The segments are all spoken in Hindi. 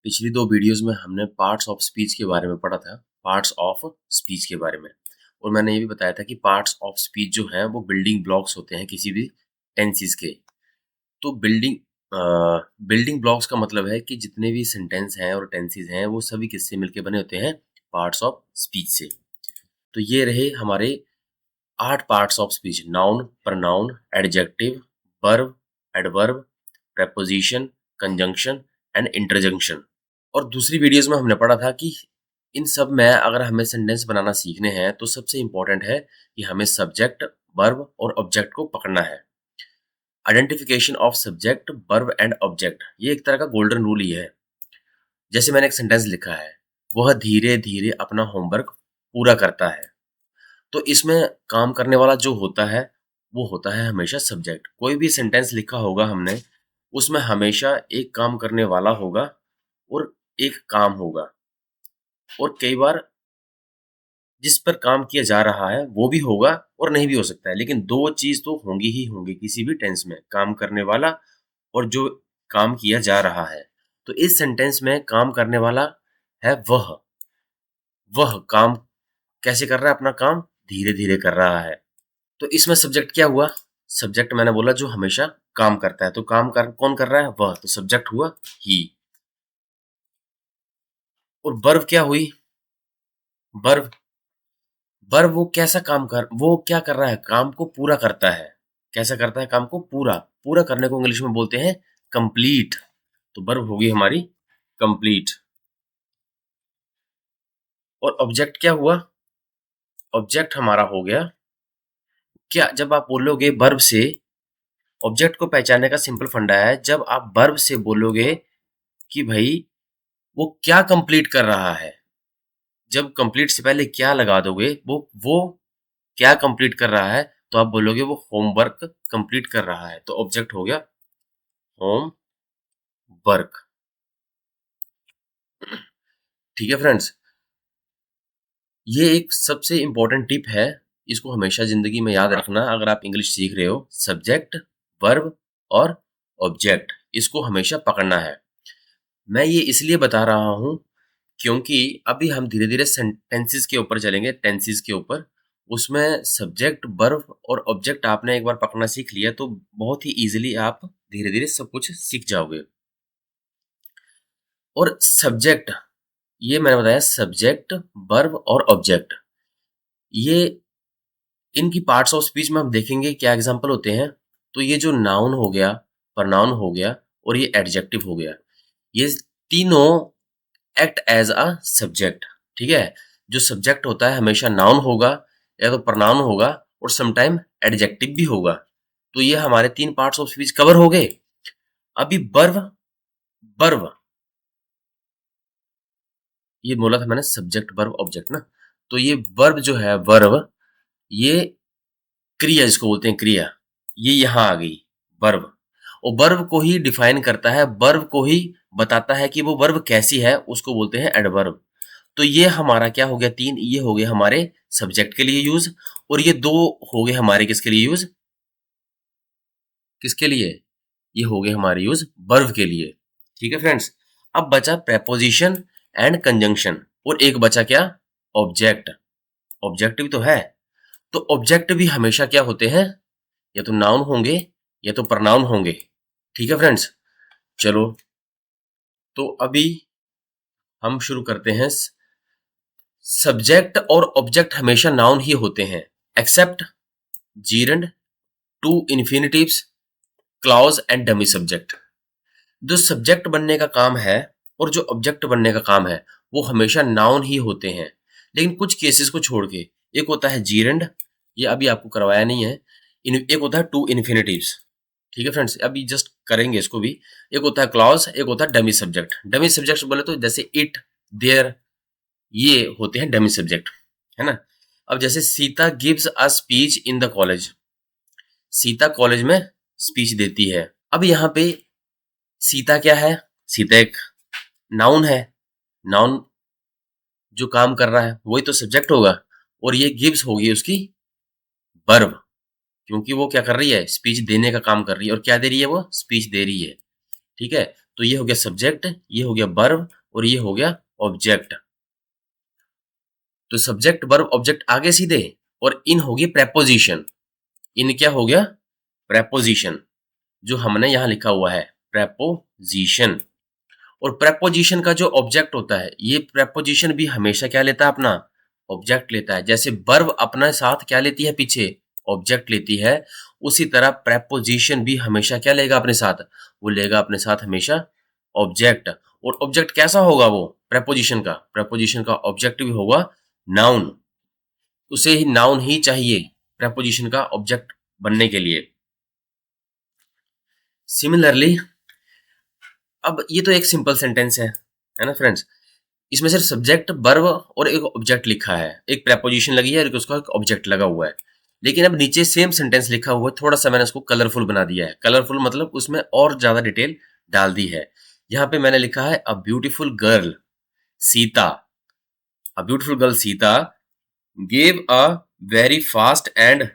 पिछली दो वीडियोस में हमने पार्ट्स ऑफ स्पीच के बारे में पढ़ा था, पार्ट्स ऑफ स्पीच के बारे में। और मैंने ये भी बताया था कि पार्ट्स ऑफ स्पीच जो हैं वो बिल्डिंग ब्लॉक्स होते हैं किसी भी टेंसेस के। तो बिल्डिंग ब्लॉक्स का मतलब है कि जितने भी सेंटेंस हैं और टेंसेस हैं वो सभी किससे मिलकर बने होते हैं, पार्ट्स ऑफ स्पीच से। तो ये रहे हमारे 8 parts of speech: noun, pronoun, adjective, verb, adverb, preposition, conjunction and interjection. और दूसरी वीडियोस में हमने पढ़ा था कि इन सब में अगर हमें सेंटेंस बनाना सीखने हैं तो सबसे इंपॉर्टेंट है कि हमें सब्जेक्ट, वर्ब और ऑब्जेक्ट को पकड़ना है। Identification of subject, verb and object, ये एक तरह का गोल्डन रूल ही है। जैसे मैंने एक सेंटेंस लिखा है, वह धीरे धीरे अपना होमवर्क पूरा करता है। तो इसमें काम करने वाला जो होता है वो होता है हमेशा सब्जेक्ट। कोई भी सेंटेंस लिखा होगा हमने, उसमें हमेशा एक काम करने वाला होगा और एक काम होगा। और कई बार जिस पर काम किया जा रहा है वो भी होगा और नहीं भी हो सकता है, लेकिन दो चीज तो होंगी ही होंगी किसी भी टेंस में, काम करने वाला और जो काम किया जा रहा है। तो इस सेंटेंस में काम करने वाला है वह काम कैसे कर रहा है, अपना काम धीरे धीरे कर रहा है। तो इसमें सब्जेक्ट क्या हुआ? सब्जेक्ट मैंने बोला जो हमेशा काम करता है, तो कौन कर रहा है? वह, तो सब्जेक्ट हुआ ही। और वर्ब क्या हुई? वर्ब वर्ब वो वो क्या कर रहा है? काम को पूरा करता है। कैसा करता है काम को? पूरा। पूरा करने को इंग्लिश में बोलते हैं कंप्लीट। तो वर्ब होगी हमारी कंप्लीट। और ऑब्जेक्ट क्या हुआ? ऑब्जेक्ट हमारा हो गया क्या? जब आप बोलोगे वर्ब से, ऑब्जेक्ट को पहचानने का सिंपल फंडा है, जब आप वर्ब से बोलोगे कि भाई वो क्या कंप्लीट कर रहा है, जब कंप्लीट से पहले क्या लगा दोगे, वो क्या कंप्लीट कर रहा है, तो आप बोलोगे वो होमवर्क कंप्लीट कर रहा है। तो ऑब्जेक्ट हो गया होम वर्क। ठीक है फ्रेंड्स, ये एक सबसे इंपॉर्टेंट टिप है, इसको हमेशा जिंदगी में याद रखना। अगर आप इंग्लिश सीख रहे हो, सब्जेक्ट, वर्ब और ऑब्जेक्ट, इसको हमेशा पकड़ना है। मैं ये इसलिए बता रहा हूं क्योंकि अभी हम धीरे धीरे सेंटेंसेस के ऊपर चलेंगे, टेंसेस के ऊपर। उसमें सब्जेक्ट, वर्ब और ऑब्जेक्ट आपने एक बार पकड़ना सीख लिया तो बहुत ही इजीली आप धीरे धीरे सब कुछ सीख जाओगे। और सब्जेक्ट, ये मैंने बताया सब्जेक्ट, वर्ब और ऑब्जेक्ट, ये इनकी पार्ट्स ऑफ स्पीच में हम देखेंगे क्या एग्जांपल होते हैं। तो ये जो नाउन हो गया, प्रोनाउन हो गया और ये एडजेक्टिव हो गया, ये तीनों एक्ट एज अ सब्जेक्ट। ठीक है, जो सब्जेक्ट होता है हमेशा नाउन होगा या तो प्रोनाउन होगा और समटाइम एडजेक्टिव भी होगा। तो ये हमारे तीन पार्ट्स ऑफ स्पीच कवर हो गए। अभी वर्ब, वर्ब ये बोला था मैंने सब्जेक्ट, वर्ब, ऑब्जेक्ट ना। तो ये वर्ब जो है, वर्ब, ये क्रिया जिसको बोलते हैं क्रिया, ये यहाँ आ गई वर्ब। और वर्ब को ही डिफाइन करता है, वर्ब को ही बताता है कि वो वर्ब कैसी है, उसको बोलते हैं एडवर्ब। तो ये हमारा क्या हो गया? तीन, ये हो गए हमारे सब्जेक्ट के लिए यूज, और ये दो हो गए हमारे किसके लिए यूज? किसके लिए? ये हो गए हमारे यूज वर्ब के लिए। ठीक है फ्रेंड्स, अब बचा प्रेपोजिशन एंड कंजंक्शन, और एक बचा क्या? ऑब्जेक्ट। ऑब्जेक्ट भी तो है। तो ऑब्जेक्ट भी हमेशा क्या होते हैं? या तो नाउन होंगे या तो प्रनाउन होंगे। ठीक है फ्रेंड्स, चलो तो अभी हम शुरू करते हैं। सब्जेक्ट और ऑब्जेक्ट हमेशा नाउन ही होते हैं, except gerund, to infinitives, clause and dummy subject. जो सब्जेक्ट बनने का काम है और जो ऑब्जेक्ट बनने का काम है वो हमेशा नाउन ही होते हैं, लेकिन कुछ केसेस को छोड़ के। एक होता है जीरंड, ये अभी आपको करवाया नहीं है। एक होता है टू इन्फिनिटिव्स। ठीक है फ्रेंड्स, अभी जस्ट करेंगे इसको भी। एक होता है क्लॉज, एक होता है डमी सब्जेक्ट। डमी सब्जेक्ट बोले तो जैसे इट, देयर, ये होते हैं डमी सब्जेक्ट, है ना। अब जैसे Sita gives a speech in the college, Sita college में स्पीच देती है। अब यहाँ पे सीता क्या है? सीता एक नाउन है। नाउन जो काम कर रहा है वही तो सब्जेक्ट होगा, और ये गिव्स होगी उसकी वर्ब, क्योंकि वो क्या कर रही है? स्पीच देने का काम कर रही है। और क्या दे रही है? वो स्पीच दे रही है। ठीक है, तो ये हो गया सब्जेक्ट, ये हो गया वर्ब और ये हो गया ऑब्जेक्ट। तो सब्जेक्ट वर्ब ऑब्जेक्ट आगे सीधे और इन हो गई प्रेपोजिशन। इन क्या हो गया? प्रेपोजिशन, जो हमने यहां लिखा हुआ है प्रेपोजिशन। और प्रेपोजिशन का जो ऑब्जेक्ट होता है, ये प्रेपोजिशन भी हमेशा क्या लेता है? अपना ऑब्जेक्ट लेता है। जैसे वर्ब अपना साथ क्या लेती है? पीछे ऑब्जेक्ट लेती है। उसी तरह प्रेपोजिशन भी हमेशा क्या लेगा अपने साथ? वो लेगा अपने साथ हमेशा ऑब्जेक्ट। और ऑब्जेक्ट कैसा होगा? वो प्रेपोजिशन का ऑब्जेक्ट भी होगा नाउन। उसे ही नाउन ही चाहिए प्रेपोजिशन का ऑब्जेक्ट बनने के लिए। सिमिलरली, अब ये तो एक सिंपल सेंटेंस है ना फ्रेंड्स? इसमें सिर्फ सब्जेक्ट वर्ब और एक ऑब्जेक्ट लिखा है, एक प्रेपोजिशन लगी है और उसका एक ऑब्जेक्ट लगा हुआ है। लेकिन अब नीचे सेम सेंटेंस लिखा हुआ है, थोड़ा सा मैंने उसको कलरफुल बना दिया है। कलरफुल मतलब उसमें और ज्यादा डिटेल डाल दी है। यहाँ पे मैंने लिखा है a beautiful girl Sita, a beautiful girl Sita gave a very fast and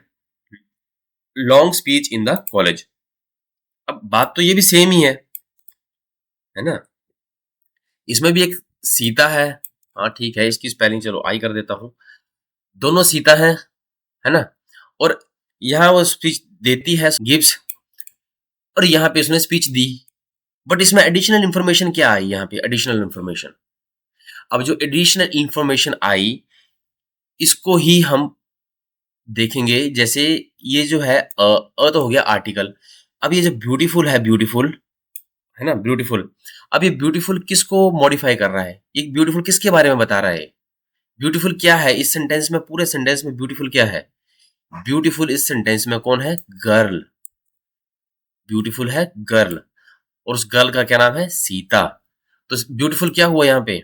long speech in the college. अब बात तो ये भी सेम ही है ना? इसमें भी एक सीता है। हाँ ठीक है, इसकी स्पेलिंग चलो आई कर देता हूं। दोनों सीता है ना? और यहाँ वो स्पीच देती है, गिव्स, और यहाँ पे उसने स्पीच दी। बट इसमें एडिशनल इंफॉर्मेशन क्या आई? यहाँ पे एडिशनल इंफॉर्मेशन, अब जो एडिशनल इंफॉर्मेशन आई इसको ही हम देखेंगे। जैसे ये जो है तो हो गया आर्टिकल। अब ये जो ब्यूटीफुल है ना, ब्यूटीफुल। अब ये ब्यूटीफुल किसको मॉडिफाई कर रहा है? ये ब्यूटीफुल किसके बारे में बता रहा है? ब्यूटीफुल क्या है इस सेंटेंस में? पूरे सेंटेंस में ब्यूटीफुल क्या है? ब्यूटीफुल इस सेंटेंस में कौन है? गर्ल। ब्यूटीफुल है गर्ल, और उस गर्ल का क्या नाम है? सीता। तो ब्यूटीफुल क्या हुआ यहाँ पे?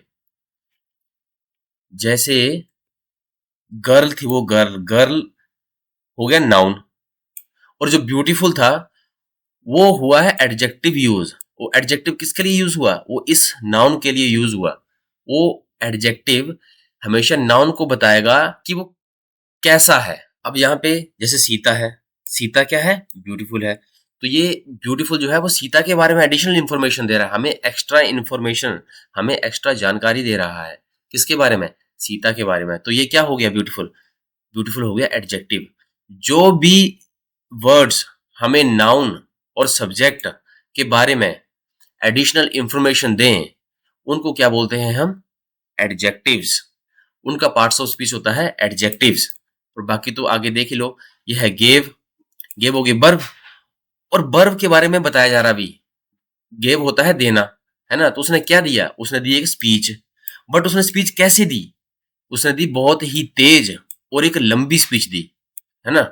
जैसे गर्ल थी, वो गर्ल, गर्ल हो गया नाउन, और जो ब्यूटीफुल था वो हुआ है एडजेक्टिव यूज। वो एडजेक्टिव किसके लिए यूज हुआ? वो इस नाउन के लिए यूज हुआ। वो एडजेक्टिव हमेशा नाउन को बताएगा कि वो कैसा है। अब यहाँ पे जैसे सीता है, सीता क्या है? ब्यूटीफुल है। तो ये ब्यूटीफुल जो है वो सीता के बारे में एडिशनल इंफॉर्मेशन दे रहा है, हमें एक्स्ट्रा इंफॉर्मेशन, हमें एक्स्ट्रा जानकारी दे रहा है। किसके बारे में? सीता के बारे में। तो ये क्या हो गया? ब्यूटीफुल। ब्यूटीफुल हो गया एडजेक्टिव। जो भी वर्ड्स हमें नाउन और सब्जेक्ट के बारे में एडिशनल इंफॉर्मेशन दें, उनको क्या बोलते हैं हम? एडजेक्टिव्स। उनका पार्ट्स ऑफ स्पीच होता है एडजेक्टिव्स। और बाकी तो आगे देख ही लो। ये है गेव, गेव होगी वर्ब, और वर्ब के बारे में बताया जा रहा भी। गेव होता है देना, है ना? तो उसने क्या दिया? उसने दी एक स्पीच। बट उसने स्पीच कैसे दी? उसने दी बहुत ही तेज और एक लंबी स्पीच दी, है ना?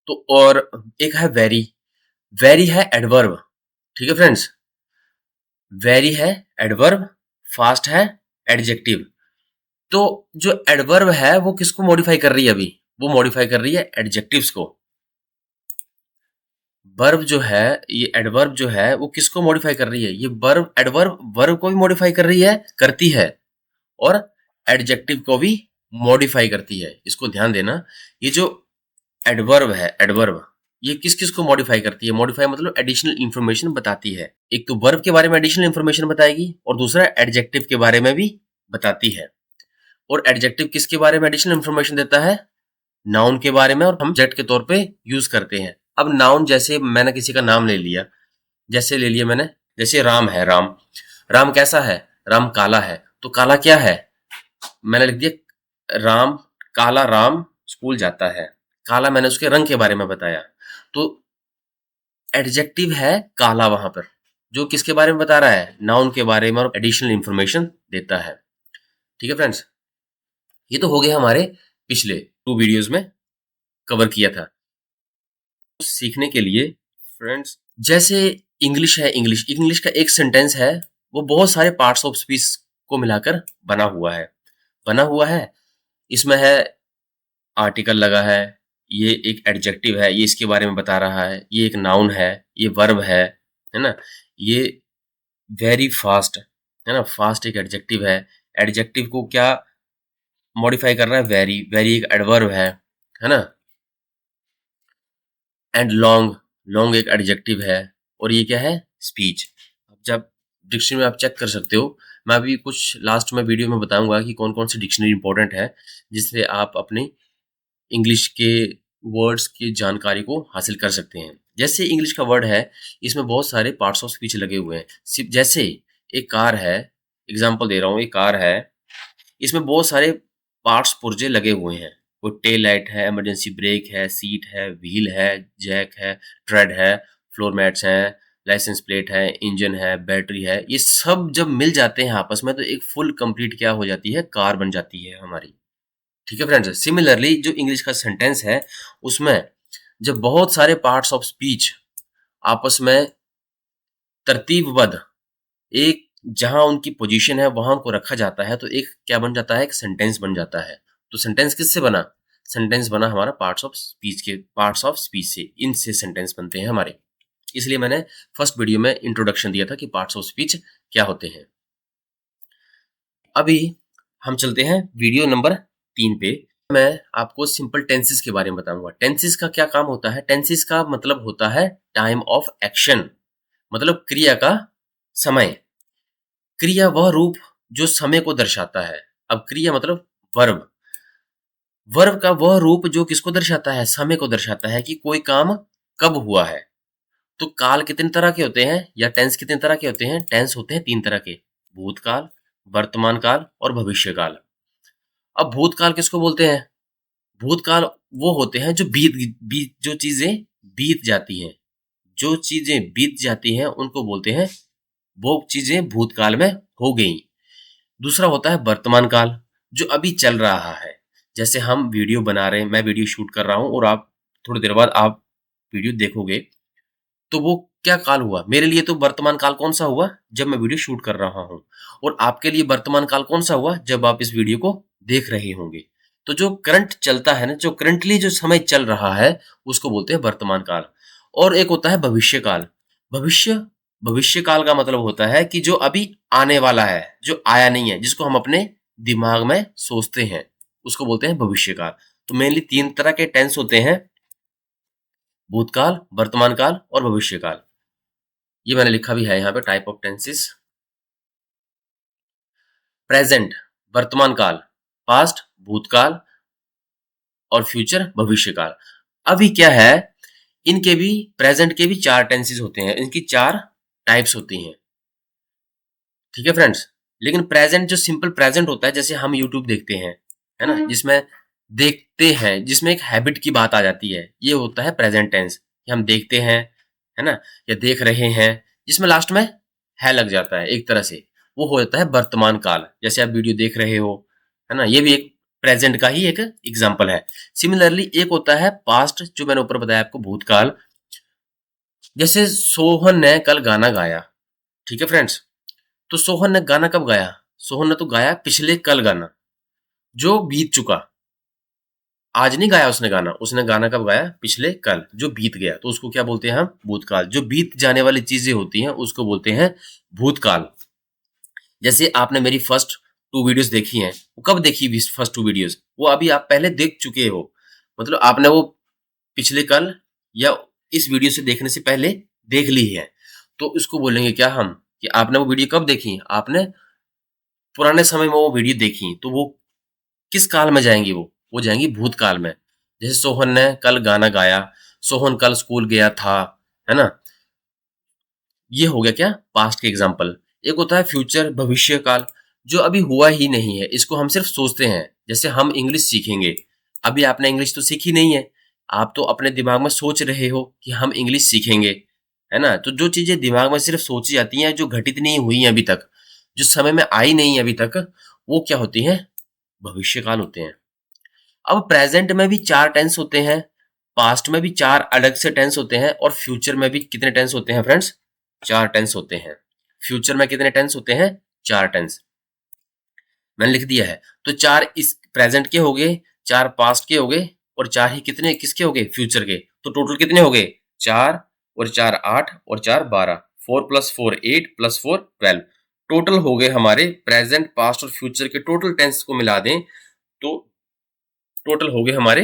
तो और एक है वेरी, वेरी है एडवर्ब। ठीक है फ्रेंड्स? वेरी है एडवर्ब, फास्ट है एडजेक्टिव। तो जो एडवर्ब है वो किसको मॉडिफाई कर रही है अभी? वो मॉडिफाई कर रही है एडजेक्टिव्स को। वर्ब जो है, ये एडवर्ब जो है वो किसको मॉडिफाई कर रही है? ये वर्ब, एडवर्ब वर्ब को भी मॉडिफाई कर रही है, करती है, और एडजेक्टिव को भी मॉडिफाई करती है। इसको ध्यान देना। ये जो एडवर्ब है, एडवर्ब, ये किस किस को मॉडिफाई करती है? मॉडिफाई मतलब एडिशनल इंफॉर्मेशन बताती है। एक तो वर्ब के बारे में एडिशनल इंफॉर्मेशन बताएगी, और दूसरा एडजेक्टिव के बारे में भी बताती है। और एडजेक्टिव किसके बारे में एडिशनल इंफॉर्मेशन देता है? नाउन के बारे में, और हम जेट के तौर पे यूज करते हैं। अब नाउन, जैसे मैंने किसी का नाम ले लिया, जैसे ले लिया मैंने, जैसे राम है, राम, राम कैसा है? राम काला है। तो काला क्या है? मैंने लिख दिया राम, काला राम स्कूल जाता है। काला मैंने उसके रंग के बारे में बताया। तो एडजेक्टिव है काला वहां पर, जो किसके बारे में बता रहा है? नाउन के बारे में, और एडिशनल इंफॉर्मेशन देता है। ठीक है फ्रेंड्स? ये तो हो गया हमारे पिछले 2 वीडियोस में कवर किया था। सीखने के लिए फ्रेंड्स, जैसे इंग्लिश है, इंग्लिश, इंग्लिश का एक सेंटेंस है, वो बहुत सारे पार्ट्स ऑफ स्पीच को मिलाकर बना हुआ है, बना हुआ है। इसमें है आर्टिकल लगा है, ये एक एडजेक्टिव है, ये इसके बारे में बता रहा है, ये एक नाउन है, ये वर्ब है ना? ये वेरी फास्ट, है ना? फास्ट एक एडजेक्टिव है। एडजेक्टिव को क्या मॉडिफाई कर रहा है? वेरी, वेरी एक एडवर्ब है ना? एंड लॉन्ग, लॉन्ग एक एडजेक्टिव है, और ये क्या है? स्पीच। अब जब डिक्शनरी में आप चेक कर सकते हो। मैं अभी कुछ लास्ट में वीडियो में बताऊंगा कि कौन कौन सी डिक्शनरी इंपॉर्टेंट है जिससे आप अपने इंग्लिश के वर्ड्स की जानकारी को हासिल कर सकते हैं। जैसे इंग्लिश का वर्ड है, इसमें बहुत सारे पार्ट्स ऑफ स्पीच लगे हुए हैं। जैसे एक कार है, एग्जाम्पल दे रहा हूँ, एक कार है, इसमें बहुत सारे पार्ट्स पुर्जे लगे हुए हैं। कोई टेल लाइट है, इमरजेंसी ब्रेक है, सीट है, व्हील है, जैक है, ट्रेड है, फ्लोर मैट्स हैं, लाइसेंस प्लेट है, इंजन है, बैटरी है। ये सब जब मिल जाते हैं आपस में तो एक फुल कंप्लीट क्या हो जाती है, कार बन जाती है हमारी। ठीक है फ्रेंड्स, सिमिलरली जो इंग्लिश का सेंटेंस है उसमें जब बहुत सारे पार्ट्स ऑफ स्पीच आपस में तरतीबबद्ध एक जहां उनकी पोजीशन है वहां उनको रखा जाता है तो एक क्या बन जाता है, एक सेंटेंस बन जाता है। तो सेंटेंस किससे बना, सेंटेंस बना हमारा पार्ट्स ऑफ स्पीच से, इनसे सेंटेंस बनते हैं हमारे। इसलिए मैंने फर्स्ट वीडियो में इंट्रोडक्शन दिया था कि पार्ट्स ऑफ स्पीच क्या होते हैं। अभी हम चलते हैं वीडियो नंबर 3 पे। मैं आपको सिंपल टेंसेस के बारे में बताऊंगा। टेंसेस का क्या काम होता है, टेंसेस का मतलब होता है टाइम ऑफ एक्शन, मतलब क्रिया का समय। क्रिया वह रूप जो समय को दर्शाता है। अब क्रिया मतलब वर्ब, वर्ब का वह रूप जो किसको दर्शाता है, समय को दर्शाता है कि कोई काम कब हुआ है। तो काल कितने तरह के होते हैं या टेंस कितने तरह के होते हैं, टेंस होते हैं 3 तरह के, भूतकाल, वर्तमान काल और भविष्य काल। अब भूतकाल किसको बोलते हैं, भूतकाल वो होते हैं जो बीत बीत जो चीजें बीत जाती हैं, जो चीजें बीत जाती हैं उनको बोलते हैं वो चीजें भूतकाल में हो गई। दूसरा होता है वर्तमान काल, जो अभी चल रहा है। जैसे हम वीडियो बना रहे हैं, मैं वीडियो शूट कर रहा हूं और आप थोड़ी देर बाद आप वीडियो देखोगे, तो वो क्या काल हुआ मेरे लिए, तो वर्तमान काल कौन सा हुआ, जब मैं वीडियो शूट कर रहा हूं। और आपके लिए वर्तमान काल कौन सा हुआ, जब आप इस वीडियो को देख रहे होंगे। तो जो करंट चलता है ना, जो करंटली जो समय चल रहा है उसको बोलते हैं वर्तमान काल। और एक होता है भविष्य काल। भविष्य भविष्य काल का मतलब होता है कि जो अभी आने वाला है, जो आया नहीं है, जिसको हम अपने दिमाग में सोचते हैं, उसको बोलते हैं भविष्य काल। तो मेनली 3 तरह के टेंस होते हैं, भूतकाल, वर्तमान काल और भविष्य काल। ये मैंने लिखा भी है यहाँ पे, टाइप ऑफ टेंसेस। प्रेजेंट वर्तमान काल, पास्ट भूतकाल और फ्यूचर भविष्य काल। अभी क्या है, इनके भी प्रेजेंट के भी 4 टेंसेस होते हैं, इनकी 4 टाइप्स होती हैं। ठीक है फ्रेंड्स, लेकिन प्रेजेंट जो सिंपल प्रेजेंट होता है, जैसे हम यूट्यूब देखते हैं, है ना, जिसमें देखते हैं, जिसमें एक हैबिट की बात आ जाती है, ये होता है प्रेजेंट टेंस कि हम देखते हैं, है ना, या देख रहे हैं, जिसमें लास्ट में है लग जाता है एक तरह से, वो हो जाता है वर्तमान काल। जैसे आप वीडियो देख रहे हो, है ना, ये भी एक प्रेजेंट का ही एक एग्जाम्पल है। सिमिलरली एक होता है पास्ट, जो मैंने ऊपर बताया आपको, भूतकाल। जैसे सोहन ने कल गाना गाया, ठीक है फ्रेंड्स, तो सोहन ने गाना कब गाया, सोहन ने तो गाया पिछले कल गाना, जो बीत चुका। आज नहीं गाया उसने गाना, उसने गाना कब गाया, पिछले कल, जो बीत गया, तो उसको क्या बोलते हैं हम, भूतकाल। जो बीत जाने वाली चीजें होती हैं उसको बोलते हैं भूतकाल। जैसे आपने मेरी फर्स्ट 2 वीडियोस देखी हैं, वो कब देखी, फर्स्ट 2 वीडियोस, वो अभी आप पहले देख चुके हो, मतलब आपने वो पिछले कल या इस वीडियो से देखने से पहले देख ली है। तो इसको बोलेंगे क्या हम, कि आपने वो वीडियो कब देखी, आपने पुराने समय में वो वीडियो देखी, तो वो किस काल में जाएंगी, वो जाएंगी भूतकाल में। जैसे सोहन ने कल गाना गाया, सोहन कल स्कूल गया था, है ना, ये हो गया क्या, पास्ट के एग्जाम्पल। एक होता है फ्यूचर भविष्य काल, जो अभी हुआ ही नहीं है, इसको हम सिर्फ सोचते हैं। जैसे हम इंग्लिश सीखेंगे, अभी आपने इंग्लिश तो सीखी नहीं है, आप तो अपने दिमाग में सोच रहे हो कि हम इंग्लिश सीखेंगे, है ना। तो जो चीजें दिमाग में सिर्फ सोची जाती हैं, जो घटित नहीं हुई हैं अभी तक, जो समय में आई नहीं है अभी तक, वो क्या होती हैं, भविष्य काल होते हैं। अब प्रेजेंट में भी 4 टेंस होते हैं, पास्ट में भी 4 अलग से टेंस होते हैं, और फ्यूचर में भी कितने टेंस होते हैं फ्रेंड्स, 4 टेंस होते हैं। फ्यूचर में कितने टेंस होते हैं, 4 टेंस मैंने लिख दिया है। तो 4 इस प्रेजेंट के हो गए, 4 पास्ट के हो गए, और 4 ही कितने किसके हो गए, फ्यूचर के। तो टोटल कितने हो गए, 4 और 4 8 और 4 12, 4 + 4 8 + 4 12। टोटल हो गए हमारे प्रेजेंट, पास्ट और फ्यूचर के टोटल टेंस को मिला दें तो टोटल हो गए हमारे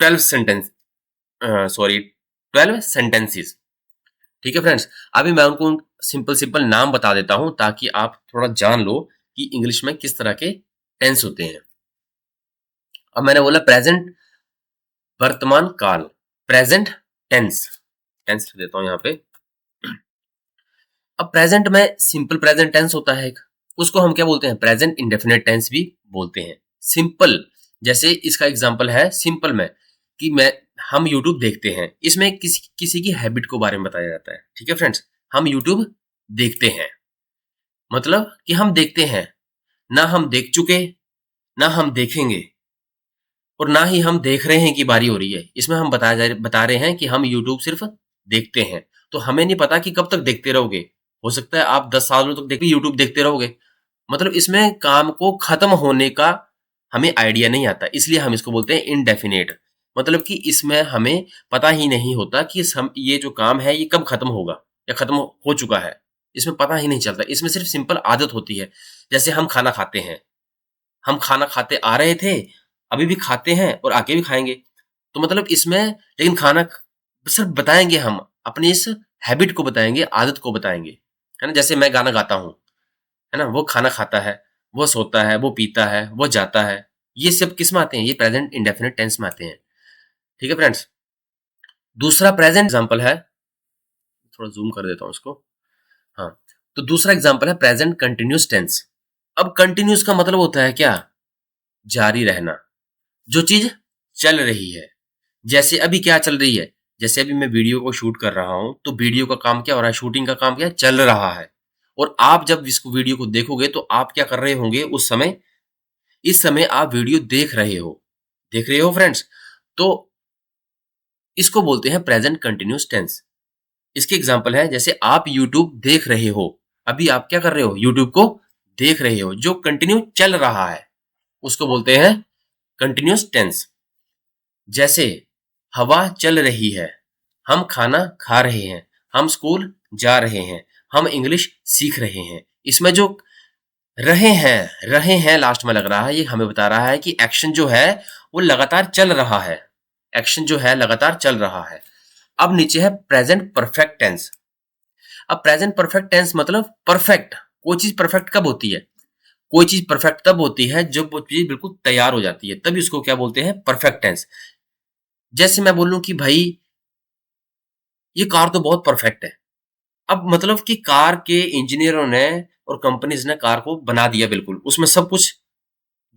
12 सेंटेंस, सॉरी 12 सेंटेंसेस। ठीक है फ्रेंड्स, अभी मैं उनको सिंपल सिंपल नाम बता देता हूं ताकि आप थोड़ा जान लो कि इंग्लिश में किस तरह के टेंस होते हैं। अब मैंने बोला प्रेजेंट वर्तमान काल, प्रेजेंट टेंस, टेंस लिख देता हूं यहाँ पे। अब प्रेजेंट में सिंपल प्रेजेंट टेंस होता है एक, उसको हम क्या बोलते हैं, प्रेजेंट इंडेफिनिट टेंस भी बोलते हैं। सिंपल, जैसे इसका एग्जांपल है सिंपल में कि हम यूट्यूब देखते हैं, इसमें किसी किसी की हैबिट को बारे में बताया जाता है। ठीक है फ्रेंड्स, हम यूट्यूब देखते हैं मतलब कि हम देखते हैं, ना हम देख चुके ना हम देखेंगे और ना ही हम देख रहे हैं कि बारी हो रही है। इसमें हम बता रहे हैं कि हम यूट्यूब सिर्फ देखते हैं। तो हमें नहीं पता कि कब तक देखते रहोगे, हो सकता है आप 10 सालों तक यूट्यूब देखते रहोगे। मतलब इसमें काम को खत्म होने का हमें आइडिया नहीं आता, इसलिए हम इसको बोलते हैं इनडेफिनेट। मतलब कि इसमें हमें पता ही नहीं होता कि ये जो काम है ये कब खत्म होगा या खत्म हो चुका है, इसमें पता ही नहीं चलता। इसमें सिर्फ सिंपल आदत होती है। जैसे हम खाना खाते हैं, हम खाना खाते आ रहे थे, अभी भी खाते हैं और आगे भी खाएंगे। तो मतलब इसमें लेकिन खाना सिर्फ बताएंगे, हम अपनी इस हैबिट को बताएंगे, आदत को बताएंगे, है ना। जैसे मैं गाना गाता हूँ, है ना, वो खाना खाता है, वो सोता है, वो पीता है, वो जाता है, ये सब किस में आते हैं, ये प्रेजेंट इंडेफिनिट टेंस में आते हैं। ठीक है फ्रेंड्स, दूसरा प्रेजेंट एग्जांपल है, थोड़ा जूम कर देता हूं इसको। हाँ, तो दूसरा एग्जांपल है प्रेजेंट कंटिन्यूस टेंस। अब कंटिन्यूस का मतलब होता है क्या, जारी रहना, जो चीज चल रही है। जैसे अभी क्या चल रही है, जैसे अभी मैं वीडियो को शूट कर रहा हूं, तो वीडियो का काम क्या हो रहा है, शूटिंग का काम क्या चल रहा है। और आप जब इसको वीडियो को देखोगे तो आप क्या कर रहे होंगे उस समय, इस समय आप वीडियो देख रहे हो फ्रेंड्स। तो इसको बोलते हैं प्रेजेंट कंटिन्यूस टेंस। इसके एग्जांपल है, जैसे आप यूट्यूब देख रहे हो, अभी आप क्या कर रहे हो, यूट्यूब को देख रहे हो, जो कंटिन्यू चल रहा है उसको बोलते हैं कंटिन्यूस टेंस। जैसे हवा चल रही है, हम खाना खा रहे हैं, हम स्कूल जा रहे हैं, हम इंग्लिश सीख रहे हैं। इसमें जो रहे हैं लास्ट में लग रहा है, ये हमें बता रहा है कि एक्शन जो है वो लगातार चल रहा है, एक्शन जो है लगातार चल रहा है। अब नीचे है प्रेजेंट परफेक्ट टेंस। अब प्रेजेंट परफेक्ट टेंस मतलब परफेक्ट, कोई चीज परफेक्ट कब होती है, कोई चीज परफेक्ट तब होती है जब वो चीज बिल्कुल तैयार हो जाती है, तभी उसको क्या बोलते हैं, परफेक्ट टेंस। जैसे मैं बोलूं कि भाई ये कार तो बहुत परफेक्ट है, अब मतलब कि कार के इंजीनियरों ने और कंपनीज ने कार को बना दिया, बिल्कुल उसमें सब कुछ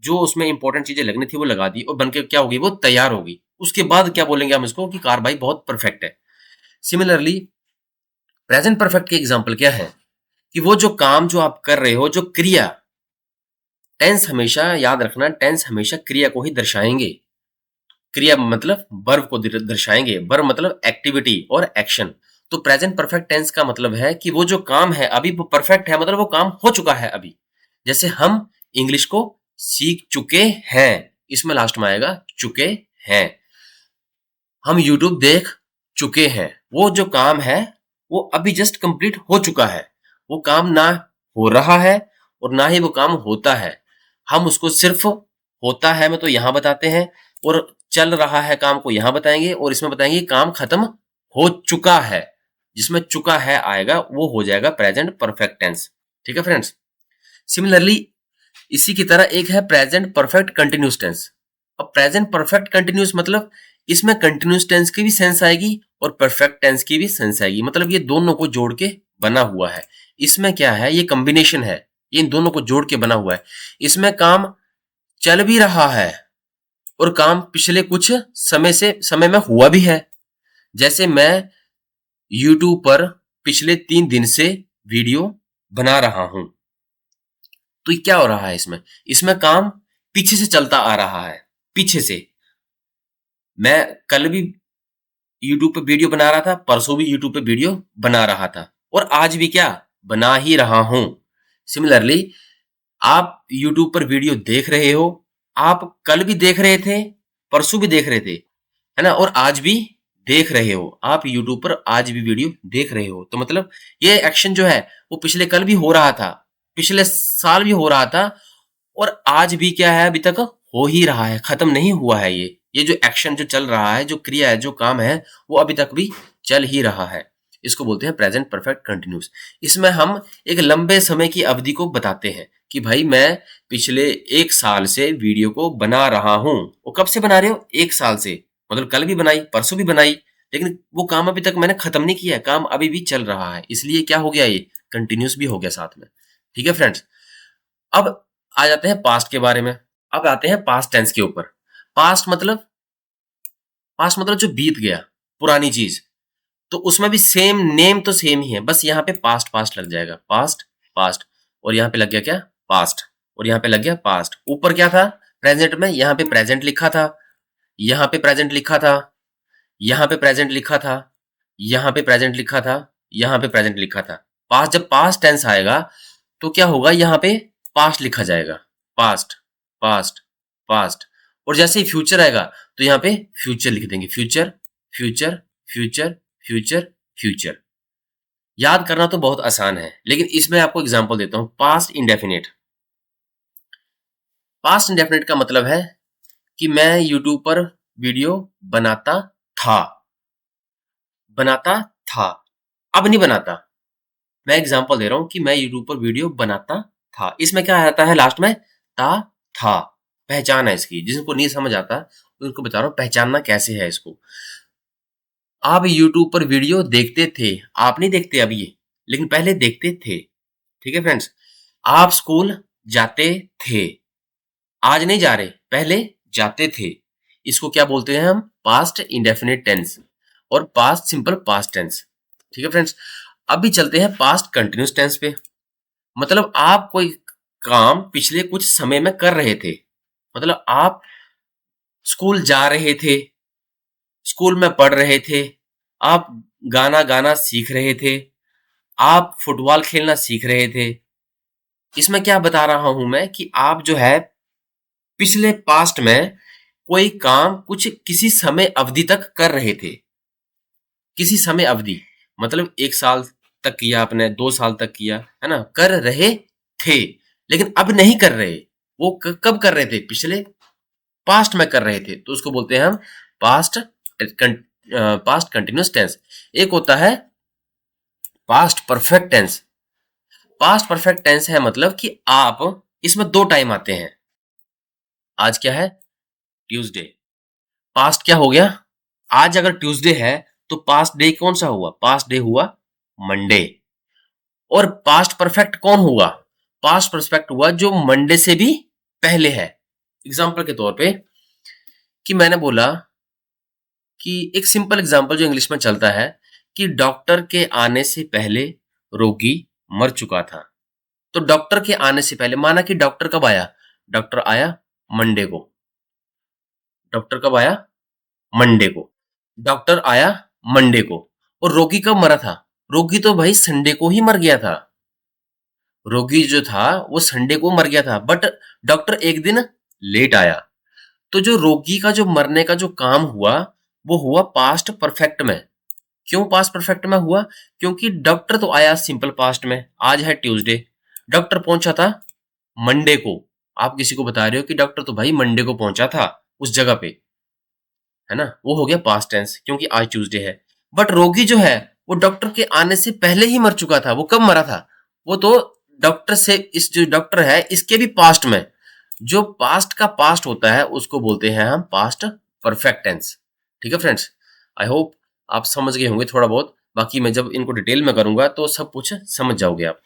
जो उसमें इंपॉर्टेंट चीजें लगनी थी वो लगा दी और बनके क्या होगी, वो तैयार होगी। उसके बाद क्या बोलेंगे हम इसको कि कार भाई बहुत परफेक्ट है। सिमिलरली प्रेजेंट परफेक्ट के एग्जांपल क्या है, कि वो जो काम जो आप कर रहे हो, जो क्रिया, टेंस हमेशा याद रखना, टेंस हमेशा क्रिया को ही दर्शाएंगे। क्रिया मतलब वर्ब को दर्शाएंगे, वर्ब मतलब एक्टिविटी और एक्शन। तो प्रेजेंट परफेक्ट टेंस का मतलब है कि वो जो काम है अभी वो परफेक्ट है, मतलब वो काम हो चुका है अभी। जैसे हम इंग्लिश को सीख चुके हैं, इसमें लास्ट में आएगा चुके हैं। हम यूट्यूब देख चुके हैं, वो जो काम है वो अभी जस्ट कंप्लीट हो चुका है। वो काम ना हो रहा है और ना ही वो काम होता है। हम उसको सिर्फ होता है में तो यहां बताते हैं और चल रहा है काम को यहां बताएंगे और इसमें बताएंगे काम खत्म हो चुका है। जिसमें चुका है आएगा वो हो जाएगा प्रेजेंट परफेक्ट टेंस। ठीक है फ्रेंड्स, सिमिलरली इसी की तरह एक है प्रेजेंट परफेक्ट कंटिन्यूस टेंस। अब प्रेजेंट परफेक्ट कंटिन्यूस मतलब इसमें कंटिन्यूस टेंस की भी सेंस आएगी और परफेक्ट टेंस की भी सेंस आएगी, मतलब ये दोनों को जोड़ के बना हुआ है। इसमें क्या है, ये कॉम्बिनेशन है, ये इन दोनों को जोड़ के बना हुआ है। इसमें काम चल भी रहा है और काम पिछले कुछ समय में हुआ भी है। जैसे मैं यूट्यूब पर पिछले 3 दिन से वीडियो बना रहा हूं, तो ये क्या हो रहा है, इसमें इसमें काम पीछे से चलता आ रहा है, पीछे से। मैं कल भी यूट्यूब पे वीडियो बना रहा था, परसों भी यूट्यूब पे वीडियो बना रहा था और आज भी क्या बना ही रहा हूं। सिमिलरली आप यूट्यूब पर वीडियो देख रहे हो, आप कल भी देख रहे थे, परसों भी देख रहे थे, है ना, और आज भी देख रहे हो। आप यूट्यूब पर आज भी वीडियो देख रहे हो, तो मतलब ये एक्शन जो है वो पिछले कल भी हो रहा था, पिछले साल भी हो रहा था और आज भी क्या है, अभी तक हो ही रहा है, खत्म नहीं हुआ है। ये जो एक्शन जो चल रहा है, जो क्रिया है, जो काम है, वो अभी तक भी चल ही रहा है। इसको बोलते हैं प्रेजेंट परफेक्ट कंटिन्यूस। इसमें हम एक लंबे समय की अवधि को बताते हैं कि भाई मैं पिछले 1 साल से वीडियो को बना रहा हूं। वो कब से बना रहे हो? 1 साल से। मतलब कल भी बनाई, परसों भी बनाई, लेकिन वो काम अभी तक मैंने खत्म नहीं किया है, काम अभी भी चल रहा है, इसलिए क्या हो गया, ये कंटिन्यूस भी हो गया साथ में। ठीक है फ्रेंड्स। अब आ जाते हैं पास्ट के बारे में। अब आते हैं पास्ट टेंस के ऊपर। पास्ट मतलब पास्ट मतलब जो बीत गया, पुरानी चीज। तो उसमें भी सेम नेम तो सेम ही है, बस यहाँ पे पास्ट पास्ट लग जाएगा, पास्ट पास्ट। और यहाँ पे लग गया क्या? पास्ट। और यहाँ पे लग गया पास्ट। ऊपर क्या था? प्रेजेंट में यहाँ पे प्रेजेंट लिखा था, यहाँ पे प्रेजेंट लिखा था, यहाँ पे प्रेजेंट लिखा था, यहाँ पे प्रेजेंट लिखा था, यहाँ पे प्रेजेंट लिखा था। पास्ट, जब पास्ट टेंस आएगा तो क्या होगा, यहाँ पे पास्ट लिखा जाएगा, पास्ट पास्ट पास्ट। और जैसे ही फ्यूचर आएगा तो यहाँ पे फ्यूचर लिख देंगे, future future future future future. याद करना तो बहुत आसान है, लेकिन इसमें आपको एग्जांपल देता हूं। Past indefinite. पास्ट इंडेफिनिट का मतलब है कि मैं यूट्यूब पर वीडियो बनाता था, बनाता था, अब नहीं बनाता। मैं एग्जांपल दे रहा हूं कि मैं यूट्यूब पर वीडियो बनाता था। इसमें क्या आता है लास्ट में? ता, था। पहचान है इसकी, जिसको नहीं समझ आता उनको बता रहा हूं पहचानना कैसे है इसको। आप यूट्यूब पर वीडियो देखते थे, आप नहीं देखते अब ये, लेकिन पहले देखते थे। ठीक है फ्रेंड्स। आप स्कूल जाते थे, आज नहीं जा रहे, पहले जाते थे। इसको क्या बोलते हैं हम? पास्ट इंडेफिनिट टेंस और पास्ट सिंपल पास्ट टेंस। ठीक है फ्रेंड्स। अभी चलते हैं पास्ट कंटिन्यूस टेंस पे। मतलब आप कोई काम पिछले कुछ समय में कर रहे थे। मतलब आप स्कूल जा रहे थे, स्कूल में पढ़ रहे थे, आप गाना गाना सीख रहे थे, आप फुटबॉल खेलना सीख रहे थे। इसमें क्या बता रहा हूं मैं कि आप जो है पिछले पास्ट में कोई काम कुछ किसी समय अवधि तक कर रहे थे। किसी समय अवधि मतलब 1 साल तक किया आपने, 2 साल तक किया, है ना, कर रहे थे, लेकिन अब नहीं कर रहे। वो कब कर रहे थे? पिछले पास्ट में कर रहे थे, तो उसको बोलते हैं हम पास्ट पास्ट कंटिन्यूस टेंस। एक होता है past perfect tense. Past perfect tense है मतलब कि आप, इसमें 2 टाइम आते हैं। आज क्या है? ट्यूसडे। पास्ट क्या हो गया? आज अगर ट्यूसडे है तो पास्ट डे कौन सा हुआ? पास्ट डे हुआ मंडे। और पास्ट परफेक्ट कौन हुआ? पास्ट परफेक्ट हुआ जो मंडे से भी पहले है। एग्जांपल के तौर पे कि मैंने बोला कि एक सिंपल एग्जांपल जो इंग्लिश में चलता है कि डॉक्टर के आने से पहले रोगी मर चुका था। तो डॉक्टर के आने से पहले, माना कि डॉक्टर कब आया? डॉक्टर आया मंडे को। डॉक्टर कब आया? मंडे को। डॉक्टर आया मंडे को। और रोगी कब मरा था? रोगी तो भाई संडे को ही मर गया था। रोगी जो था वो संडे को मर गया था, बट डॉक्टर एक दिन लेट आया। तो जो रोगी का जो मरने का जो काम हुआ वो हुआ पास्ट परफेक्ट में। क्यों पास्ट परफेक्ट में हुआ? क्योंकि डॉक्टर तो आया सिंपल पास्ट में, आज है ट्यूसडे, डॉक्टर पहुंचा था मंडे को। आप किसी को बता रहे हो कि डॉक्टर तो भाई मंडे को पहुंचा था उस जगह पे, है ना, वो हो गया पास्ट टेंस क्योंकि आज ट्यूसडे है। बट रोगी जो है वो डॉक्टर के आने से पहले ही मर चुका था। वो कब मरा था? वो तो डॉक्टर से, इस जो डॉक्टर है इसके भी पास्ट में। जो पास्ट का पास्ट होता है उसको बोलते हैं हम पास्ट परफेक्ट टेंस। ठीक है फ्रेंड्स। आई होप आप समझ गए होंगे थोड़ा बहुत। बाकी मैं जब इनको डिटेल में करूंगा तो सब कुछ समझ जाओगे आप।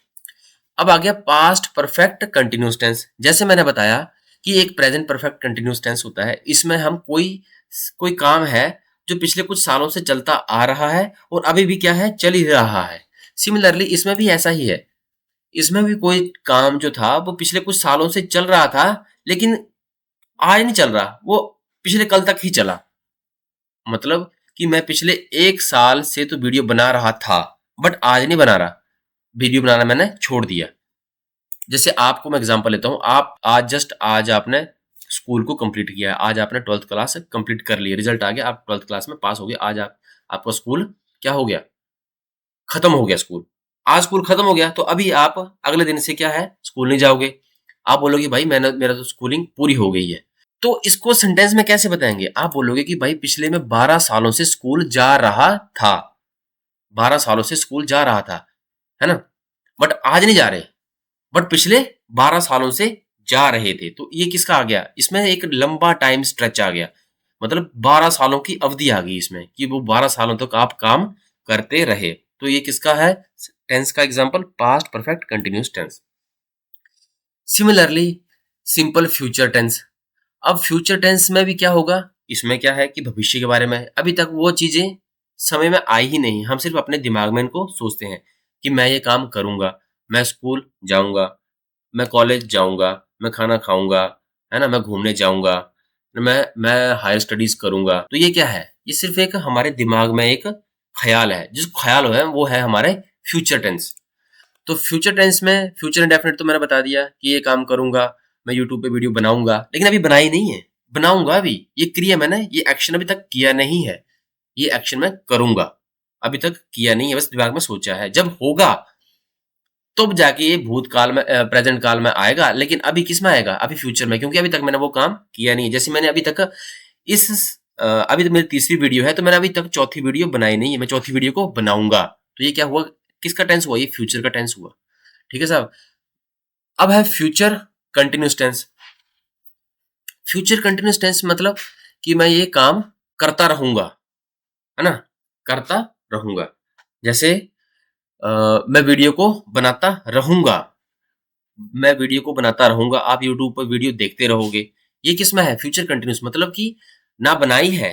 अब आ गया पास्ट परफेक्ट कंटिन्यूस टेंस। जैसे मैंने बताया कि एक प्रेजेंट परफेक्ट कंटिन्यूस टेंस होता है, इसमें हम कोई कोई काम है जो पिछले कुछ सालों से चलता आ रहा है और अभी भी क्या है, चल ही रहा है। सिमिलरली इसमें भी ऐसा ही है। इसमें भी कोई काम जो था वो पिछले कुछ सालों से चल रहा था, लेकिन आज नहीं चल रहा, वो पिछले कल तक ही चला। मतलब कि मैं पिछले 1 साल से तो वीडियो बना रहा था, बट आज नहीं बना रहा, वीडियो बनाना मैंने छोड़ दिया। जैसे आपको मैं एग्जांपल लेता हूं, आप आज आपने स्कूल को कंप्लीट किया है, आज आपने 12th क्लास कंप्लीट कर ली, रिजल्ट आ गया, आप 12th क्लास में पास हो गए। आज आपका स्कूल क्या हो गया? खत्म हो गया स्कूल। आज स्कूल खत्म हो गया तो अभी आप अगले दिन से क्या है, स्कूल नहीं जाओगे। आप बोलोगे भाई मैंने, मेरा तो स्कूलिंग पूरी हो गई है। तो इसको सेंटेंस में कैसे बताएंगे? आप बोलोगे कि भाई पिछले में 12 सालों से स्कूल जा रहा था। 12 सालों से स्कूल जा रहा था, है ना? बट आज नहीं जा रहे, बट पिछले 12 सालों से जा रहे थे। तो ये किसका आ गया? इसमें एक लंबा टाइम स्ट्रेच आ गया। मतलब 12 सालों की अवधि आ गई इसमें कि वो 12 सालों तक आप काम करते रहे। तो ये किसका है? टेंस का example past perfect continuous tense. Similarly simple future tense. अब फ्यूचर टेंस में भी क्या होगा? इसमें क्या है कि भविष्य के बारे में है। अभी तक वो चीजें समय में आई ही नहीं, हम सिर्फ अपने दिमाग में इनको सोचते हैं कि मैं ये काम करूंगा, मैं स्कूल जाऊंगा, मैं कॉलेज जाऊंगा, मैं खाना खाऊंगा, है ना, मैं घूमने जाऊंगा, मैं हायर स्टडीज करूंगा। तो ये क्या है? ये सिर्फ एक हमारे दिमाग में एक ख्याल है। जिस ख्याल है वो है हमारे फ्यूचर टेंस। तो फ्यूचर टेंस में फ्यूचर इंडेफिनिट तो मैंने बता दिया कि ये काम करूंगा, मैं यूट्यूब पे वीडियो बनाऊंगा, लेकिन अभी बनाई नहीं है, बनाऊंगा अभी। ये क्रिया मैंने, ये एक्शन अभी तक किया नहीं है, ये एक्शन मैं करूंगा, अभी तक किया नहीं है, बस दिमाग में सोचा है। जब होगा तब जाके ये भूतकाल में प्रेजेंट काल में आएगा, लेकिन अभी किस में आएगा? अभी फ्यूचर में, क्योंकि अभी तक मैंने वो काम किया नहीं है। जैसे मैंने अभी तक इस अभी तो मेरी तीसरी वीडियो है, तो मैंने अभी तक चौथी वीडियो बनाई नहीं है, मैं चौथी वीडियो को बनाऊंगा। तो ये क्या हुआ? किसका टेंस हुआ? ये फ्यूचर का टेंस हुआ। ठीक है साहब। अब है future continuous tense. Future continuous tense मतलब कि मैं ये काम करता रहूंगा, है ना, करता रहूंगा। जैसे मैं वीडियो को बनाता रहूंगा, मैं वीडियो को बनाता रहूंगा, आप यूट्यूब पर वीडियो देखते रहोगे। ये किसमें है? Future continuous. मतलब कि ना बनाई है,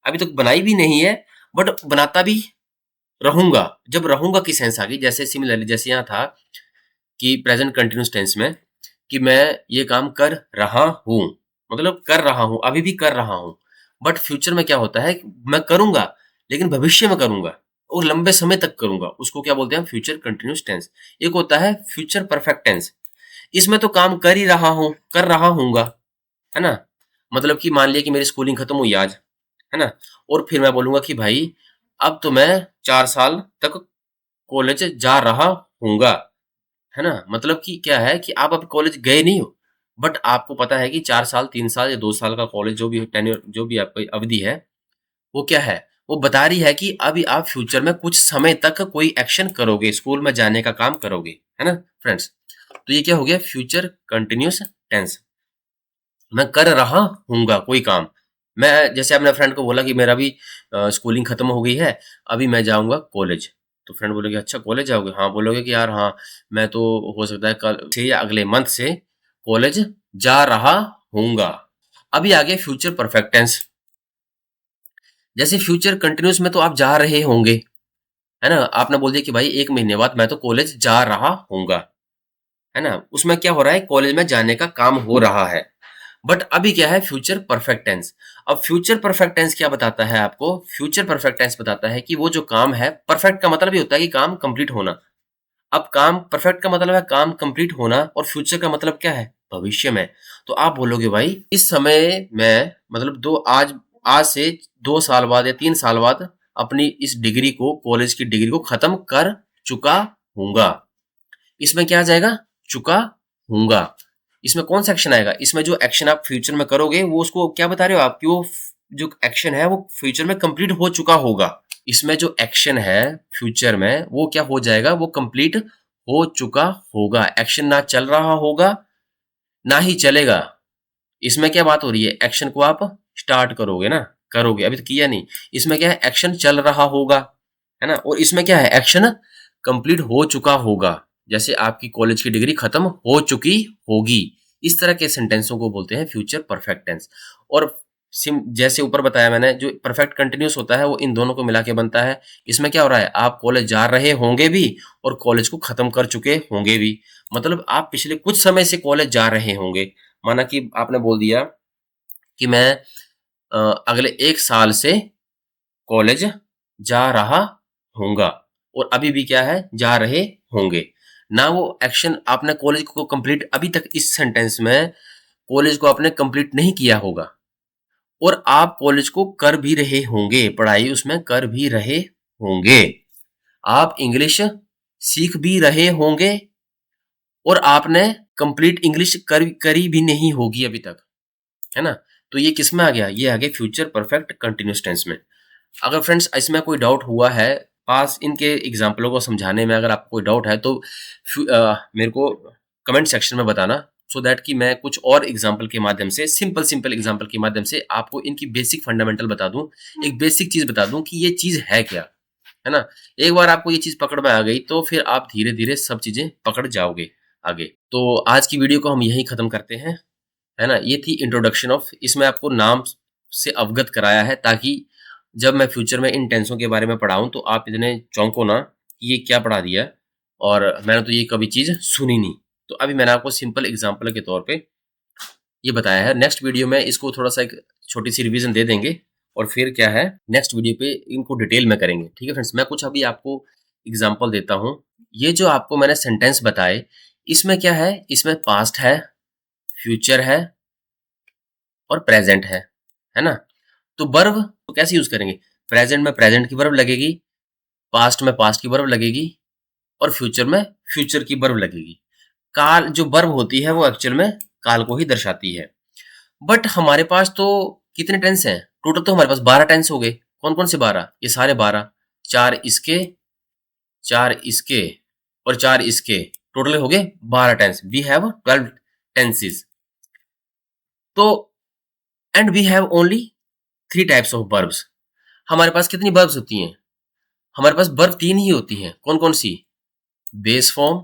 अभी तक बनाई भी नहीं है, बट बनाता भी रहूंगा। जब रहूंगा की सेंस आ गई। जैसे सिमिलरली, जैसे यहाँ था कि प्रेजेंट कंटिन्यूस टेंस में कि मैं ये काम कर रहा हूं, मतलब कर रहा हूं, अभी भी कर रहा हूं। बट फ्यूचर में क्या होता है? मैं करूंगा, लेकिन भविष्य में करूंगा और लंबे समय तक करूंगा। उसको क्या बोलते हैं? Future continuous tense. एक होता है फ्यूचर परफेक्ट टेंस। इसमें तो काम कर ही रहा हूं, कर रहा हूंगा, है ना। मतलब कि मान लिया कि मेरी स्कूलिंग खत्म हुई आज, है ना, और फिर मैं बोलूंगा कि भाई अब तो मैं 4 साल तक कॉलेज जा रहा हूंगा, है ना। मतलब कि क्या है कि आप अभी कॉलेज गए नहीं हो, बट आपको पता है कि 4 साल, 3 साल या 2 साल का कॉलेज, जो भी टेन्योर, जो भी आपकी अवधि है, वो क्या है? वो बता रही है कि अभी आप फ्यूचर में कुछ समय तक कोई एक्शन करोगे, स्कूल में जाने का काम करोगे, है ना फ्रेंड्स। तो ये क्या हो गया? Future continuous tense. मैं कर रहा हूंगा कोई काम। मैं जैसे अपने फ्रेंड को बोला कि मेरा भी स्कूलिंग खत्म हो गई है, अभी मैं जाऊंगा कॉलेज। तो फ्रेंड बोलेगे अच्छा कॉलेज जाओगे? हाँ। बोलोगे कि यार हाँ, मैं तो हो सकता है कल से या अगले मंथ से कॉलेज जा रहा हूंगा। अभी आगे फ्यूचर परफेक्ट टेंस। जैसे फ्यूचर कंटिन्यूस में तो आप जा रहे होंगे, है ना। आपने बोल दिया कि भाई 1 महीने बाद मैं तो कॉलेज जा रहा हूंगा, है ना। उसमें क्या हो रहा है? कॉलेज में जाने का काम हो रहा है। बट अभी क्या है? Future perfect tense. अब फ्यूचर परफेक्ट टेंस क्या बताता है आपको? फ्यूचर परफेक्ट टेंस बताता है कि वो जो काम है, परफेक्ट का मतलब ये होता है कि काम कंप्लीट होना। अब काम परफेक्ट का मतलब है काम कंप्लीट होना, और फ्यूचर का मतलब क्या है? भविष्य में। तो आप बोलोगे भाई इस समय में, मतलब दो आज आज से 2 साल बाद या 3 साल बाद अपनी इस डिग्री को, कॉलेज की डिग्री को खत्म कर चुका हूंगा। इसमें क्या आ जाएगा? चुका हूंगा। इसमें कौन सा एक्शन आएगा? इसमें जो एक्शन आप फ्यूचर में करोगे, वो उसको क्या बता रहे हो आप कि वो जो एक्शन है वो फ्यूचर में कंप्लीट हो चुका होगा। इसमें जो एक्शन है फ्यूचर में, वो क्या हो जाएगा? वो कंप्लीट हो चुका होगा। एक्शन ना चल रहा होगा, ना ही चलेगा। इसमें क्या बात हो रही है? एक्शन को आप स्टार्ट करोगे ना, करोगे, अभी तो किया नहीं। इसमें क्या है? एक्शन चल रहा होगा, है ना। और इसमें क्या है? एक्शन कंप्लीट हो चुका होगा। जैसे आपकी कॉलेज की डिग्री खत्म हो चुकी होगी। इस तरह के सेंटेंसों को बोलते हैं फ्यूचर परफेक्ट टेंस। और सिम जैसे ऊपर बताया मैंने, जो परफेक्ट कंटिन्यूस होता है वो इन दोनों को मिला के बनता है। इसमें क्या हो रहा है? आप कॉलेज जा रहे होंगे भी और कॉलेज को खत्म कर चुके होंगे भी। मतलब आप पिछले कुछ समय से कॉलेज जा रहे होंगे। माना कि आपने बोल दिया कि मैं अगले 1 साल से कॉलेज जा रहा हूँगा, और अभी भी क्या है? जा रहे होंगे। ना वो एक्शन आपने कॉलेज को कंप्लीट, अभी तक इस सेंटेंस में कॉलेज को आपने कंप्लीट नहीं किया होगा, और आप कॉलेज को कर भी रहे होंगे, पढ़ाई उसमें कर भी रहे होंगे। आप इंग्लिश सीख भी रहे होंगे, और आपने कंप्लीट इंग्लिश करी भी नहीं होगी अभी तक, है ना। तो ये किस में आ गया? ये आ गया फ्यूचर परफेक्ट कंटिन्यूस टेंस में। अगर फ्रेंड्स इसमें कोई डाउट हुआ है पास इनके एग्जाम्पलों को समझाने में अगर आपको कोई डाउट है तो मेरे को कमेंट सेक्शन में बताना, सो दैट कि मैं कुछ और एग्जाम्पल के माध्यम से, सिंपल सिंपल एग्जाम्पल के माध्यम से आपको इनकी बेसिक फंडामेंटल बता दूं, एक बेसिक चीज बता दूं कि ये चीज है क्या, है ना। एक बार आपको ये चीज पकड़ में आ गई तो फिर आप धीरे धीरे सब चीजें पकड़ जाओगे आगे। तो आज की वीडियो को हम यहीं खत्म करते हैं, है ना। ये थी इंट्रोडक्शन ऑफ, इसमें आपको नाम से अवगत कराया है ताकि जब मैं फ्यूचर में इन टेंसों के बारे में पढ़ाऊं तो आप इतने चौंको ना कि ये क्या पढ़ा दिया और मैंने तो ये कभी चीज सुनी नहीं। तो अभी मैंने आपको सिंपल एग्जाम्पल के तौर पे ये बताया है। नेक्स्ट वीडियो में इसको थोड़ा सा एक छोटी सी रिवीजन दे देंगे और फिर क्या है नेक्स्ट वीडियो पे इनको डिटेल में करेंगे। ठीक है फ्रेंड्स, मैं कुछ अभी आपको एग्जाम्पल देता हूँ। ये जो आपको मैंने सेंटेंस बताए, इसमें क्या है, इसमें पास्ट है, फ्यूचर है और प्रेजेंट है ना। तो वर्ब तो कैसे यूज करेंगे, प्रेजेंट में प्रेजेंट की वर्ब लगेगी, पास्ट में पास्ट की वर्ब लगेगी और फ्यूचर में फ्यूचर की वर्ब लगेगी। काल जो वर्ब होती है वो एक्चुअल में काल को ही दर्शाती है। बट हमारे पास तो कितने टेंस हैं टोटल, तो हमारे पास 12 टेंस हो गए। कौन कौन से 12, ये सारे 12, चार इसके और 4 इसके, टोटल हो गए 12 टेंस। We have 12 tenses. तो and we have only 3 types of verbs. हमारे पास कितनी वर्ब्स होती हैं, हमारे पास वर्ब 3 ही होती हैं। कौन कौन सी, बेस फॉर्म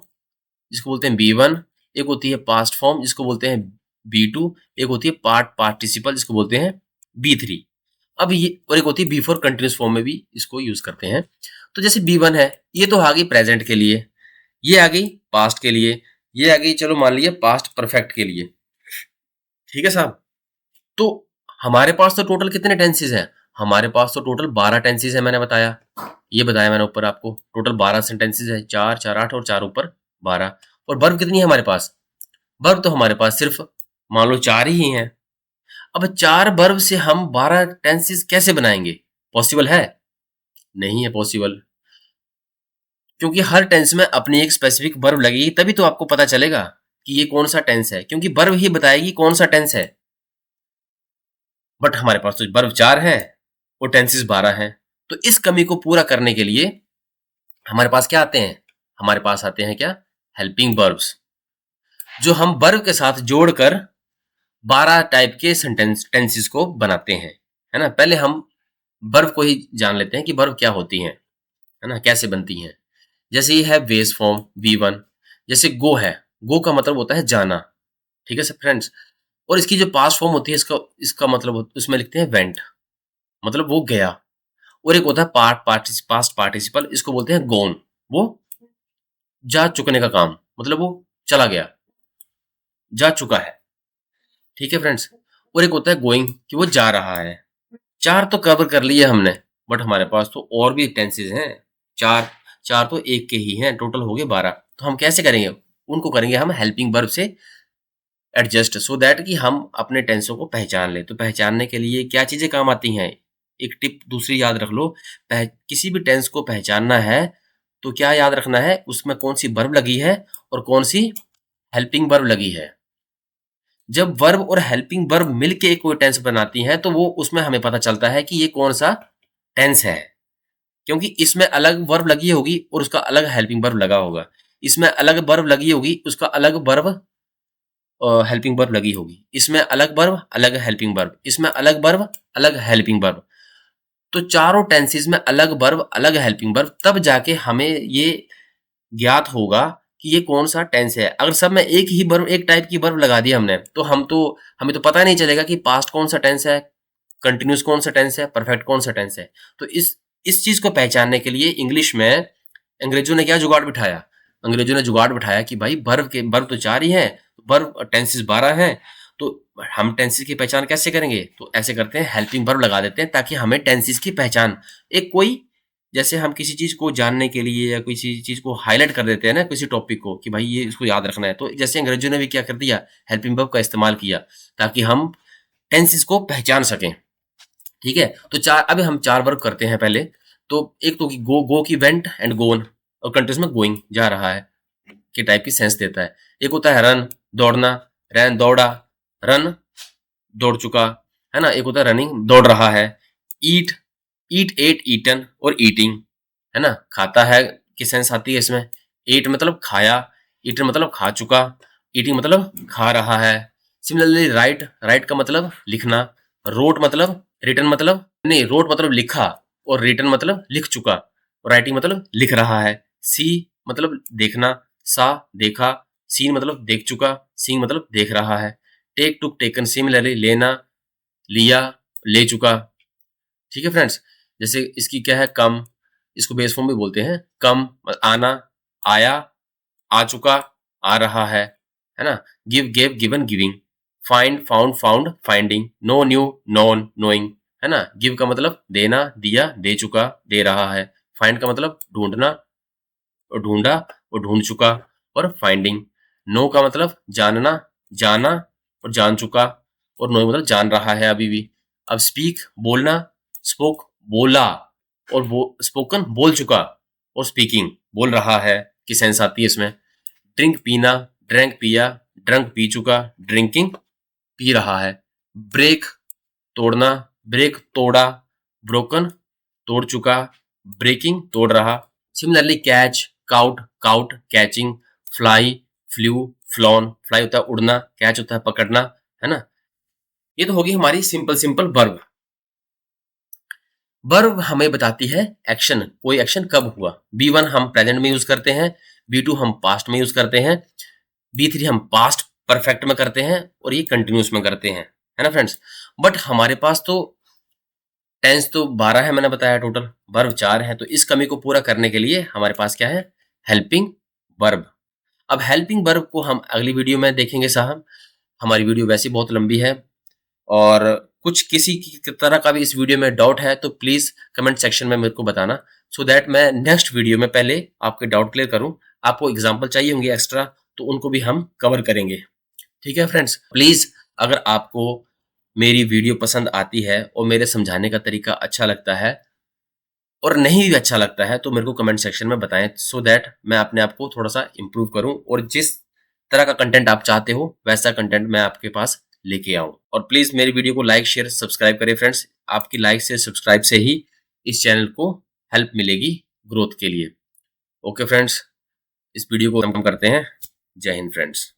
जिसको बोलते हैं B1, एक होती है पास्ट फॉर्म जिसको बोलते हैं B2, एक होती है पार्ट पार्टिसिपल जिसको बोलते हैं B3। अब ये और एक होती है B4 कंटिन्यूस फॉर्म में भी इसको यूज करते हैं। तो जैसे B1 है, ये तो आ गई प्रेजेंट के लिए, ये आ गई पास्ट के लिए, ये आ गई चलो मान लीजिए पास्ट परफेक्ट के लिए। ठीक है साहब, तो हमारे पास तो टोटल कितने टेंसेस हैं, हमारे पास तो टोटल 12 टेंसेस है। मैंने बताया, ये बताया मैंने ऊपर आपको, टोटल 12 सेंटेंसेस है, 4 4 8 और 4 ऊपर 12। और वर्ब कितनी है हमारे पास, वर्ब तो हमारे पास सिर्फ मान लो 4 ही हैं। अब 4 वर्ब से हम 12 टेंसेस कैसे बनाएंगे, पॉसिबल है, नहीं है पॉसिबल, क्योंकि हर टेंस में अपनी एक स्पेसिफिक वर्ब लगेगी, तभी तो आपको पता चलेगा कि ये कौन सा टेंस है, क्योंकि वर्ब ही बताएगी कौन सा टेंस है। बट हमारे पास तो वर्ब 4 हैं और टेंसेस 12 हैं। तो इस कमी को पूरा करने के लिए हमारे पास क्या आते हैं, हमारे पास आते हैं क्या, हेल्पिंग वर्ब्स, जो हम वर्ब के साथ जोड़कर 12 टाइप के सेंटेंस टेंसेस को बनाते हैं, है ना। पहले हम वर्ब को ही जान लेते हैं कि वर्ब क्या होती हैं, है ना, कैसे बनती हैं। जैसे ये है बेस फॉर्म V1, जैसे गो है, गो का मतलब होता है जाना। ठीक है सर फ्रेंड्स, और इसकी जो पास्ट फॉर्म होती है इसका इसका मतलब उसमें लिखते हैं वेंट, मतलब वो गया। और एक होता है पास्ट पार्टिसिपल, इसको बोलते हैं गोन, वो जा चुकने का काम, मतलब वो चला गया, जा चुका है। ठीक है फ्रेंड्स, और एक होता है गोइंग कि वो जा रहा है। 4 तो कवर कर लिए हमने, बट हमारे पास तो और भी टेंसेज हैं। 4 4 तो एक के ही हैं, टोटल हो गए 12। तो हम कैसे करेंगे, उनको करेंगे हम हेल्पिंग वर्ब से एडजस्ट, सो दैट कि हम अपने टेंसों को पहचान लें। तो पहचानने के लिए क्या चीजें काम आती हैं, एक टिप दूसरी याद रख लो, किसी भी टेंस को पहचानना है तो क्या याद रखना है, उसमें कौन सी वर्ब लगी है और कौन सी हेल्पिंग वर्ब लगी है। जब वर्ब और हेल्पिंग वर्ब मिलके कोई टेंस बनाती हैं तो वो उसमें हमें पता चलता है कि ये कौन सा टेंस है, क्योंकि इसमें अलग वर्ब लगी होगी और उसका अलग हेल्पिंग वर्ब लगा होगा, इसमें अलग वर्ब लगी होगी उसका अलग वर्ब हेल्पिंग वर्ब लगी होगी, इसमें अलग वर्ब अलग हेल्पिंग वर्ब, इसमें अलग वर्ब अलग हेल्पिंग वर्ब। तो चारों टेंसेस में अलग वर्ब अलग हेल्पिंग वर्ब, तब जाके हमें ये ज्ञात होगा कि ये कौन सा टेंस है। अगर सब में एक ही वर्ब, एक टाइप की वर्ब लगा दी हमने, तो हमें तो पता नहीं चलेगा कि पास्ट कौन सा टेंस है, कंटिन्यूस कौन सा टेंस है, परफेक्ट कौन सा टेंस है। तो इस चीज को पहचानने के लिए इंग्लिश में अंग्रेजों ने क्या जुगाड़ बिठाया, अंग्रेजों ने जुगाड़ बिठाया कि भाई वर्ब तो 4 ही हैं, वर्ब टेंसेस 12 हैं, तो हम टेंसेस की पहचान कैसे करेंगे, तो ऐसे करते हैं हेल्पिंग वर्ब लगा देते हैं ताकि हमें टेंसेस की पहचान, एक कोई जैसे हम किसी चीज को जानने के लिए या किसी चीज को हाईलाइट कर देते हैं ना, किसी टॉपिक को कि भाई ये इसको याद रखना है, तो जैसे अंग्रेजों ने भी क्या कर दिया, हेल्पिंग वर्ब का इस्तेमाल किया ताकि हम टेंसेस को पहचान सकें। ठीक है, तो अभी हम 4 वर्ब करते हैं पहले। तो एक तो गो की वेंट एंड गोन, और कंटिन्यूस में गोइंग जा रहा है के टाइप की सेंस देता है। एक होता है रन दौड़ना, रन दौड़ा, रन दौड़ चुका, है ना। एक होता है रनिंग दौड़ रहा है, ईट ईट एट ईटन और ईटिंग, है है ना। खाता है की सेंस आती है इसमें। ईट मतलब खाया, ईटन मतलब खा चुका, ईटिंग मतलब खा रहा है। सिमिलरली राइट, राइट का मतलब लिखना। रोट मतलब रिटन मतलब नहीं, रोट मतलब लिखा और रिटन मतलब लिख चुका, और राइटिंग मतलब लिख रहा है। सी मतलब देखना, सा देखा, सीन मतलब देख चुका, सीन मतलब देख रहा है। टेक टुक टेकन, सिमिलरली लेना, लिया, ले चुका। ठीक है फ्रेंड्स। जैसे इसकी क्या है कम, इसको बेस फॉर्म भी बोलते हैं। कम आना, आया, आ चुका, आ रहा है ना। Give gave given giving. Find found found finding. Know new known knowing, है ना। गिव का मतलब देना, दिया, दे चुका, दे रहा है। फाइंड का मतलब ढूंढना और ढूंढा और ढूंढ चुका, और फाइंडिंग। नो का मतलब जानना, जाना और जान चुका, और नो मतलब जान रहा है अभी भी। अब स्पीक बोलना, स्पोक बोला, और स्पोकन बोल चुका, और स्पीकिंग बोल रहा है की सेंस आती है इसमें। ड्रिंक पीना, ड्रैंक पिया, ड्रंक पी चुका, ड्रिंकिंग पी रहा है। ब्रेक तोड़ना, ब्रेक तोड़ा, ब्रोकन तोड़ चुका, ब्रेकिंग तोड़ रहा। Similarly catch, cout, cout catching, fly, flu, flown. Fly होता है उड़ना, कैच होता है पकड़ना, है ना। ये तो होगी हमारी सिंपल सिंपल वर्ब। वर्ब हमें बताती है एक्शन, कोई एक्शन कब हुआ। B1 हम प्रेजेंट में यूज करते हैं, B2 हम पास्ट में यूज करते हैं, B3 हम पास्ट परफेक्ट में करते हैं, और ये कंटिन्यूस में करते हैं, है ना फ्रेंड्स। बट हमारे पास तो टेंस तो 12 है, मैंने बताया टोटल, वर्ब 4 है। तो इस कमी को पूरा करने के लिए हमारे पास क्या है, हेल्पिंग वर्ब। अब हेल्पिंग वर्ब को हम अगली वीडियो में देखेंगे साहब। हमारी वीडियो वैसे ही बहुत लंबी है, और कुछ किसी की तरह का भी इस वीडियो में डाउट है तो प्लीज कमेंट सेक्शन में मेरे को बताना, सो दैट मैं नेक्स्ट वीडियो में पहले आपके डाउट क्लियर करूं। आपको एग्जांपल चाहिए होंगे एक्स्ट्रा, तो उनको भी हम कवर करेंगे। ठीक है फ्रेंड्स। प्लीज अगर आपको मेरी वीडियो पसंद आती है और मेरे समझाने का तरीका अच्छा लगता है, और नहीं भी अच्छा लगता है, तो मेरे को कमेंट सेक्शन में बताएं, सो दैट मैं अपने आप को थोड़ा सा इम्प्रूव करूं, और जिस तरह का कंटेंट आप चाहते हो वैसा कंटेंट मैं आपके पास लेके आऊं। और प्लीज मेरी वीडियो को लाइक शेयर सब्सक्राइब करें फ्रेंड्स। आपकी लाइक से सब्सक्राइब से ही इस चैनल को हेल्प मिलेगी ग्रोथ के लिए। ओके फ्रेंड्स, इस वीडियो को खत्म करते हैं। जय हिंद फ्रेंड्स।